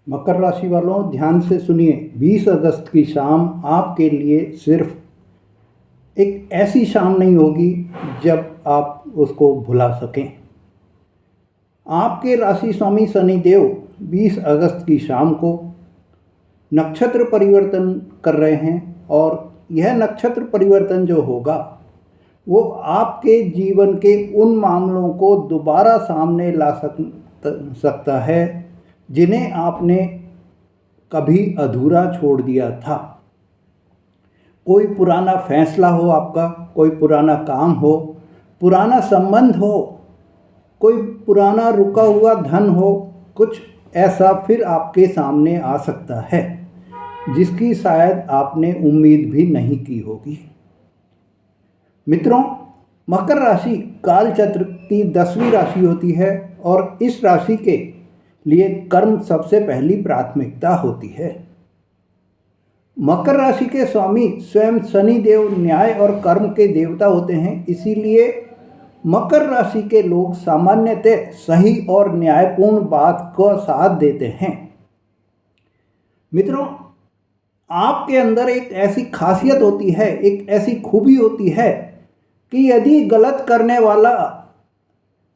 मकर राशि वालों, ध्यान से सुनिए। 20 अगस्त की शाम आपके लिए सिर्फ एक ऐसी शाम नहीं होगी जब आप उसको भुला सकें। आपके राशि स्वामी शनिदेव 20 अगस्त की शाम को नक्षत्र परिवर्तन कर रहे हैं और यह नक्षत्र परिवर्तन जो होगा वो आपके जीवन के उन मामलों को दोबारा सामने ला सकता है जिन्हें आपने कभी अधूरा छोड़ दिया था। कोई पुराना फैसला हो आपका, कोई पुराना काम हो, पुराना संबंध हो, कोई पुराना रुका हुआ धन हो, कुछ ऐसा फिर आपके सामने आ सकता है जिसकी शायद आपने उम्मीद भी नहीं की होगी। मित्रों, मकर राशि कालचक्र की 10वीं राशि होती है और इस राशि के लिए कर्म सबसे पहली प्राथमिकता होती है। मकर राशि के स्वामी स्वयं शनि देव न्याय और कर्म के देवता होते हैं, इसीलिए मकर राशि के लोग सामान्यतः सही और न्यायपूर्ण बात को साथ देते हैं। मित्रों, आपके अंदर एक ऐसी खासियत होती है, एक ऐसी खूबी होती है कि यदि गलत करने वाला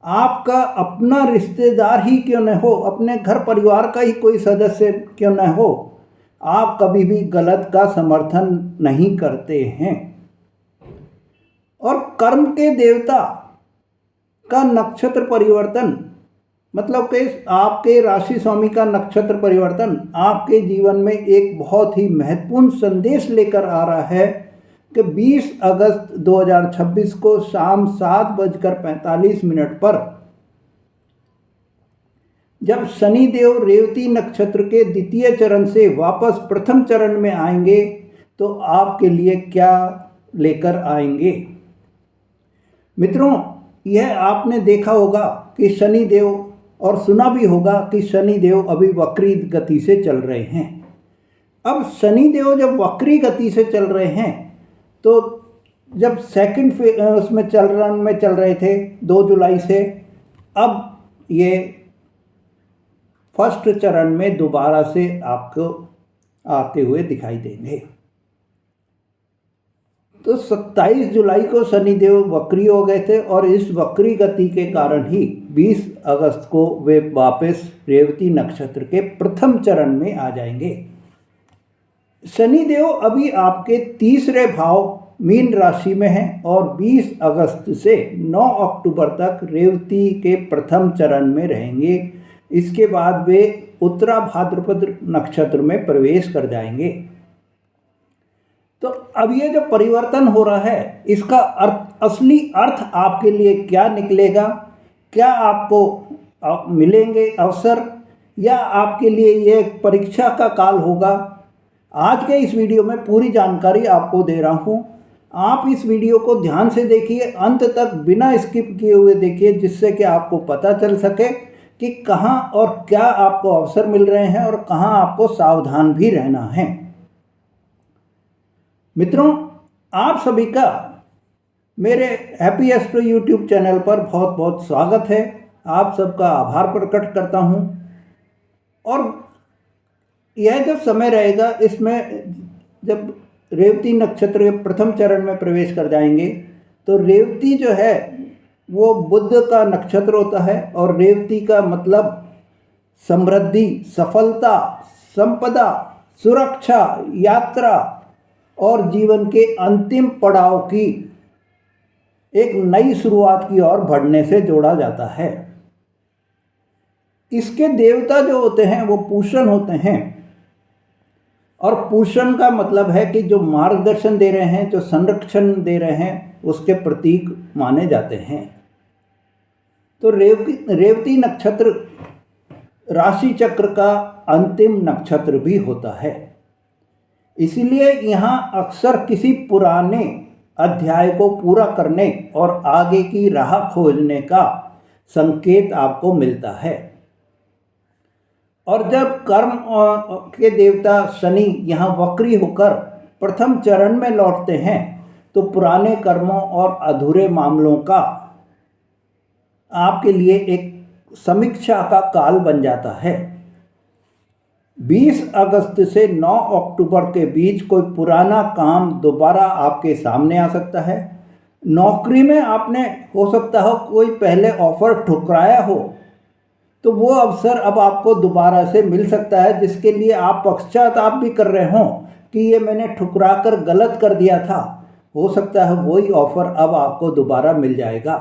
आपका अपना रिश्तेदार ही क्यों न हो, अपने घर परिवार का ही कोई सदस्य क्यों न हो, आप कभी भी गलत का समर्थन नहीं करते हैं। और कर्म के देवता का नक्षत्र परिवर्तन मतलब कि आपके राशि स्वामी का नक्षत्र परिवर्तन आपके जीवन में एक बहुत ही महत्वपूर्ण संदेश लेकर आ रहा है कि 20 अगस्त 2026 को शाम 7:45 पर जब शनि देव रेवती नक्षत्र के द्वितीय चरण से वापस प्रथम चरण में आएंगे तो आपके लिए क्या लेकर आएंगे। मित्रों, यह आपने देखा होगा कि शनि देव, और सुना भी होगा कि शनि देव अभी वक्री गति से चल रहे हैं। अब शनि देव जब वक्री गति से चल रहे हैं तो जब सेकंड उसमें चरण में चल रहे थे 2 जुलाई से, अब ये फर्स्ट चरण में दोबारा से आपको आते हुए दिखाई देंगे। तो 27 जुलाई को शनिदेव वक्री हो गए थे और इस वक्री गति के कारण ही 20 अगस्त को वे वापस रेवती नक्षत्र के प्रथम चरण में आ जाएंगे। शनिदेव अभी आपके तीसरे भाव मीन राशि में हैं और 20 अगस्त से 9 अक्टूबर तक रेवती के प्रथम चरण में रहेंगे। इसके बाद वे उत्तरा भाद्रपद नक्षत्र में प्रवेश कर जाएंगे। तो अब ये जो परिवर्तन हो रहा है, इसका असली अर्थ आपके लिए क्या निकलेगा? क्या आपको मिलेंगे अवसर या आपके लिए ये परीक्षा का काल होगा? आज के इस वीडियो में पूरी जानकारी आपको दे रहा हूँ। आप इस वीडियो को ध्यान से देखिए, अंत तक बिना स्किप किए हुए देखिए, जिससे कि आपको पता चल सके कि कहाँ और क्या आपको अवसर मिल रहे हैं और कहाँ आपको सावधान भी रहना है। मित्रों, आप सभी का मेरे हैप्पी एस्ट्रो यूट्यूब चैनल पर बहुत बहुत स्वागत है। आप सबका आभार प्रकट करता हूँ। और यह जो समय रहेगा, इसमें जब रेवती नक्षत्र के प्रथम चरण में प्रवेश कर जाएंगे तो रेवती जो है वो बुध का नक्षत्र होता है और रेवती का मतलब समृद्धि, सफलता, संपदा, सुरक्षा, यात्रा और जीवन के अंतिम पड़ाव की एक नई शुरुआत की ओर बढ़ने से जोड़ा जाता है। इसके देवता जो होते हैं वो पूषण होते हैं और पूषण का मतलब है कि जो मार्गदर्शन दे रहे हैं, जो संरक्षण दे रहे हैं, उसके प्रतीक माने जाते हैं। तो रेवती नक्षत्र राशि चक्र का अंतिम नक्षत्र भी होता है। इसीलिए यहाँ अक्सर किसी पुराने अध्याय को पूरा करने और आगे की राह खोजने का संकेत आपको मिलता है। और जब कर्म के देवता शनि यहाँ वक्री होकर प्रथम चरण में लौटते हैं तो पुराने कर्मों और अधूरे मामलों का आपके लिए एक समीक्षा का काल बन जाता है। 20 अगस्त से 9 अक्टूबर के बीच कोई पुराना काम दोबारा आपके सामने आ सकता है। नौकरी में आपने हो सकता हो कोई पहले ऑफर ठुकराया हो, तो वो अवसर अब आपको दोबारा से मिल सकता है, जिसके लिए आप पश्चाताप भी कर रहे हों कि ये मैंने ठुकरा कर गलत कर दिया था। हो सकता है वही ऑफर अब आपको दोबारा मिल जाएगा।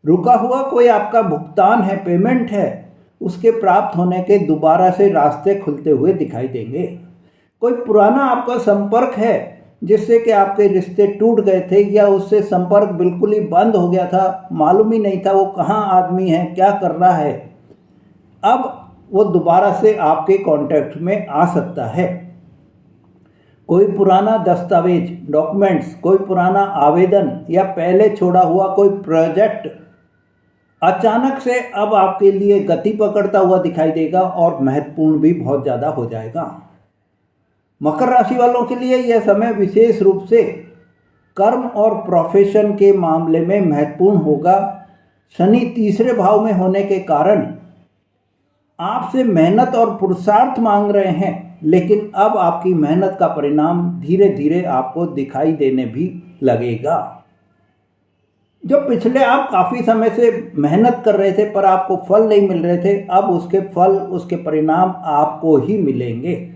रुका हुआ कोई आपका भुगतान है, पेमेंट है, उसके प्राप्त होने के दोबारा से रास्ते खुलते हुए दिखाई देंगे। कोई पुराना आपका संपर्क है जिससे कि आपके रिश्ते टूट गए थे या उससे संपर्क बिल्कुल ही बंद हो गया था, मालूम ही नहीं था वो कहाँ आदमी है, क्या कर रहा है, अब वो दोबारा से आपके कांटेक्ट में आ सकता है। कोई पुराना दस्तावेज, डॉक्यूमेंट्स, कोई पुराना आवेदन या पहले छोड़ा हुआ कोई प्रोजेक्ट अचानक से अब आपके लिए गति पकड़ता हुआ दिखाई देगा और महत्वपूर्ण भी बहुत ज़्यादा हो जाएगा। मकर राशि वालों के लिए यह समय विशेष रूप से कर्म और प्रोफेशन के मामले में महत्वपूर्ण होगा। शनि तीसरे भाव में होने के कारण आपसे मेहनत और पुरुषार्थ मांग रहे हैं, लेकिन अब आपकी मेहनत का परिणाम धीरे धीरे आपको दिखाई देने भी लगेगा। जो पिछले आप काफ़ी समय से मेहनत कर रहे थे पर आपको फल नहीं मिल रहे थे, अब उसके फल, उसके परिणाम आपको ही मिलेंगे।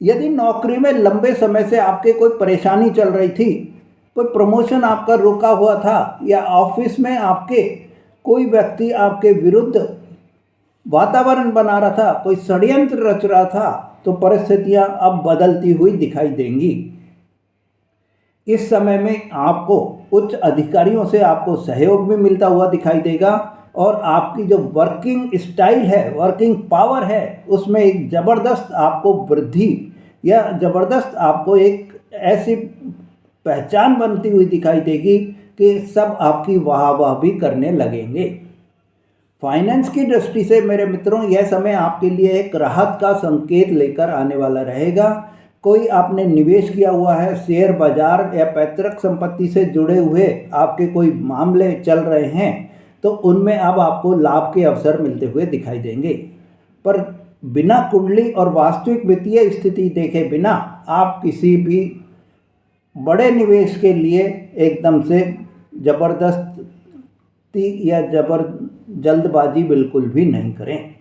यदि नौकरी में लंबे समय से आपके कोई परेशानी चल रही थी, कोई प्रमोशन आपका रुका हुआ था या ऑफिस में आपके कोई व्यक्ति आपके विरुद्ध वातावरण बना रहा था, कोई षड्यंत्र रच रहा था, तो परिस्थितियां अब बदलती हुई दिखाई देंगी। इस समय में आपको उच्च अधिकारियों से आपको सहयोग भी मिलता हुआ दिखाई देगा और आपकी जो वर्किंग स्टाइल है, वर्किंग पावर है, उसमें एक ज़बरदस्त आपको वृद्धि या ज़बरदस्त आपको एक ऐसी पहचान बनती हुई दिखाई देगी कि सब आपकी वाह वाह भी करने लगेंगे। फाइनेंस की दृष्टि से मेरे मित्रों, यह समय आपके लिए एक राहत का संकेत लेकर आने वाला रहेगा। कोई आपने निवेश किया हुआ है, शेयर बाजार या पैतृक संपत्ति से जुड़े हुए आपके कोई मामले चल रहे हैं, तो उनमें अब आपको लाभ के अवसर मिलते हुए दिखाई देंगे। पर बिना कुंडली और वास्तविक वित्तीय स्थिति देखे बिना आप किसी भी बड़े निवेश के लिए एकदम से ज़बरदस्ती या जल्दबाजी बिल्कुल भी नहीं करें।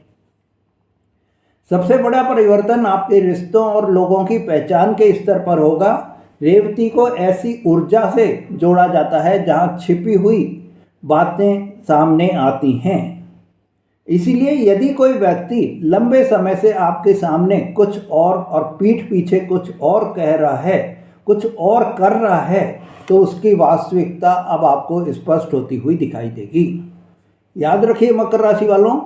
सबसे बड़ा परिवर्तन आपके रिश्तों और लोगों की पहचान के स्तर पर होगा। रेवती को ऐसी ऊर्जा से जोड़ा जाता है जहां छिपी हुई बातें सामने आती हैं। इसीलिए यदि कोई व्यक्ति लंबे समय से आपके सामने कुछ और पीठ पीछे कुछ और कह रहा है, कुछ और कर रहा है, तो उसकी वास्तविकता अब आपको स्पष्ट होती हुई दिखाई देगी। याद रखिए मकर राशि वालों,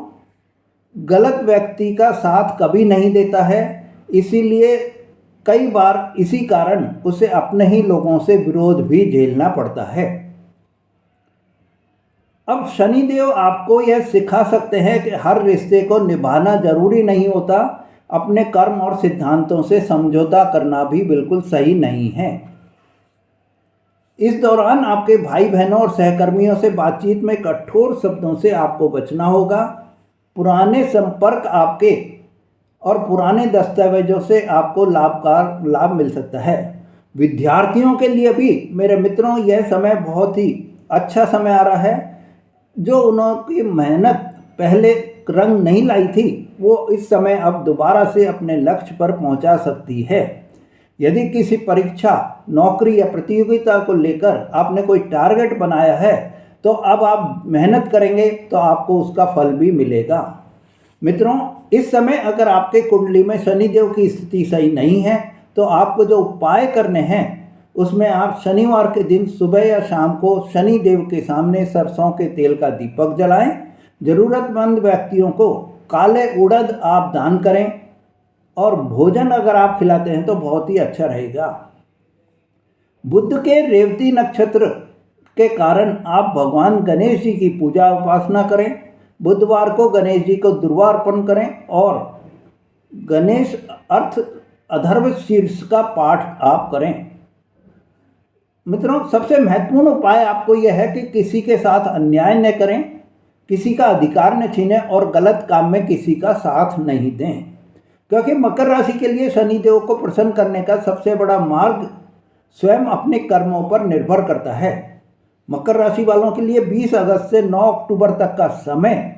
गलत व्यक्ति का साथ कभी नहीं देता है, इसीलिए कई बार इसी कारण उसे अपने ही लोगों से विरोध भी झेलना पड़ता है। अब शनिदेव आपको यह सिखा सकते हैं कि हर रिश्ते को निभाना जरूरी नहीं होता, अपने कर्म और सिद्धांतों से समझौता करना भी बिल्कुल सही नहीं है। इस दौरान आपके भाई बहनों और सहकर्मियों से बातचीत में कठोर शब्दों से आपको बचना होगा। पुराने संपर्क आपके और पुराने दस्तावेजों से आपको लाभ मिल सकता है। विद्यार्थियों के लिए भी मेरे मित्रों यह समय बहुत ही अच्छा समय आ रहा है। जो उनकी मेहनत पहले रंग नहीं लाई थी, वो इस समय अब दोबारा से अपने लक्ष्य पर पहुंचा सकती है। यदि किसी परीक्षा, नौकरी या प्रतियोगिता को लेकर आपने कोई टारगेट बनाया है, तो अब आप मेहनत करेंगे तो आपको उसका फल भी मिलेगा। मित्रों, इस समय अगर आपके कुंडली में शनिदेव की स्थिति सही नहीं है, तो आपको जो उपाय करने हैं उसमें आप शनिवार के दिन सुबह या शाम को शनिदेव के सामने सरसों के तेल का दीपक जलाएं। ज़रूरतमंद व्यक्तियों को काले उड़द आप दान करें और भोजन अगर आप खिलाते हैं तो बहुत ही अच्छा रहेगा। बुध के रेवती नक्षत्र के कारण आप भगवान गणेश जी की पूजा उपासना करें। बुधवार को गणेश जी को दुर्वा अर्पण करें और गणेश अर्थ अथर्व शीर्ष का पाठ आप करें। मित्रों, सबसे महत्वपूर्ण उपाय आपको यह है कि किसी के साथ अन्याय न करें। किसी का अधिकार न छीनें और गलत काम में किसी का साथ नहीं दें, क्योंकि मकर राशि के लिए शनिदेव को प्रसन्न करने का सबसे बड़ा मार्ग स्वयं अपने कर्मों पर निर्भर करता है। मकर राशि वालों के लिए 20 अगस्त से 9 अक्टूबर तक का समय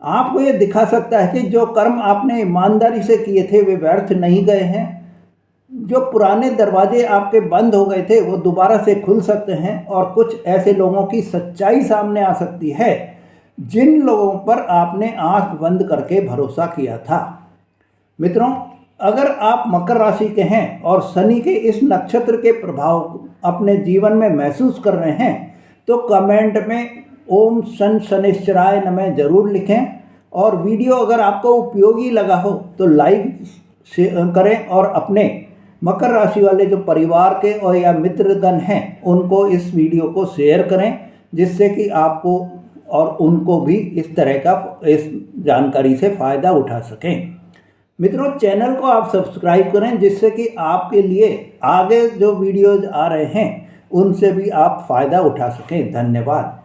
आपको ये दिखा सकता है कि जो कर्म आपने ईमानदारी से किए थे वे व्यर्थ नहीं गए हैं। जो पुराने दरवाजे आपके बंद हो गए थे वो दोबारा से खुल सकते हैं और कुछ ऐसे लोगों की सच्चाई सामने आ सकती है जिन लोगों पर आपने आंख बंद करके भरोसा किया था। मित्रों, अगर आप मकर राशि के हैं और शनि के इस नक्षत्र के प्रभाव अपने जीवन में महसूस कर रहे हैं तो कमेंट में ओम शन शनिश्चराय नमः जरूर लिखें, और वीडियो अगर आपको उपयोगी लगा हो तो लाइक करें और अपने मकर राशि वाले जो परिवार के और या मित्रगण हैं उनको इस वीडियो को शेयर करें, जिससे कि आपको और उनको भी इस तरह का इस जानकारी से फ़ायदा उठा सकें। मित्रों, चैनल को आप सब्सक्राइब करें जिससे कि आपके लिए आगे जो वीडियोज आ रहे हैं उनसे भी आप फ़ायदा उठा सकें। धन्यवाद।